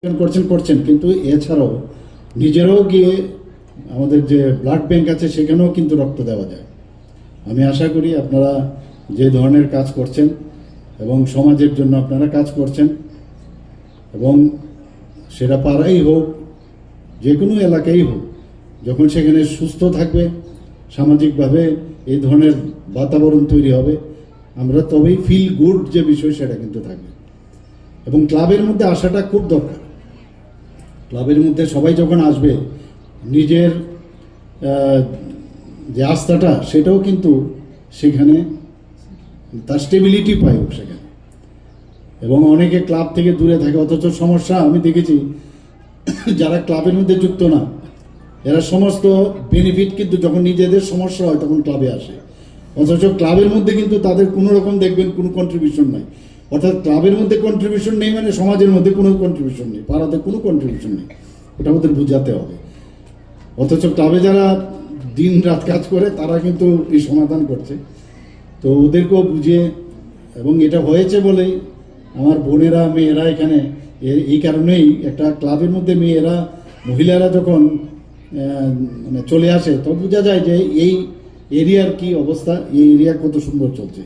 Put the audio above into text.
করছেন কিন্তু এছাড়াও নিজেরাও গিয়ে আমাদের যে ব্লাড ব্যাংক আছে সেখানেও কিন্তু রক্ত দেওয়া যায়। আমি আশা করি আপনারা যে ধরনের কাজ করছেন এবং সমাজের জন্য আপনারা কাজ করছেন এবং সেটা পাড়াই হোক যে কোনো এলাকায় হোক, যখন সেখানে সুস্থ থাকবে সামাজিকভাবে এই ধরনের বাতাবরণ তৈরি হবে, আমরা তবেই ফিল গুড যে বিষয় সেটা কিন্তু থাকবে। এবং ক্লাবের মধ্যে আসাটা খুব দরকার। ক্লাবের মধ্যে সবাই যখন আসবে নিজের যে আস্থাটা সেটাও কিন্তু সেখানে তার স্টেবিলিটি পায় সেখানে। এবং অনেকে ক্লাব থেকে দূরে থাকে, অথচ সমস্যা আমি দেখেছি যারা ক্লাবের মধ্যে যুক্ত না এরা সমস্ত বেনিফিট কিন্তু যখন নিজেদের সমস্যা হয় তখন ক্লাবে আসে, অথচ ক্লাবের মধ্যে কিন্তু তাদের কোনো রকম দেখবেন কোনো কন্ট্রিবিউশন নাই। অর্থাৎ ক্লাবের মধ্যে কন্ট্রিবিউশন নেই মানে সমাজের মধ্যে কোনো কন্ট্রিবিউশন নেই, পাড়াতে কোনো কন্ট্রিবিউশন নেই, এটা আমাদের বুঝাতে হবে। অথচ ক্লাবে যারা দিন রাত কাজ করে তারা কিন্তু এই সমাধান করছে, তো ওদেরকেও বুঝিয়ে, এবং এটা হয়েছে বলেই আমার বোনেরা মেয়েরা এখানে এই কারণেই একটা ক্লাবের মধ্যে মেয়েরা মহিলারা যখন মানে চলে আসে তো বোঝা যায় যে এই এরিয়ার কি অবস্থা, এই এরিয়া কত সুন্দর চলছে।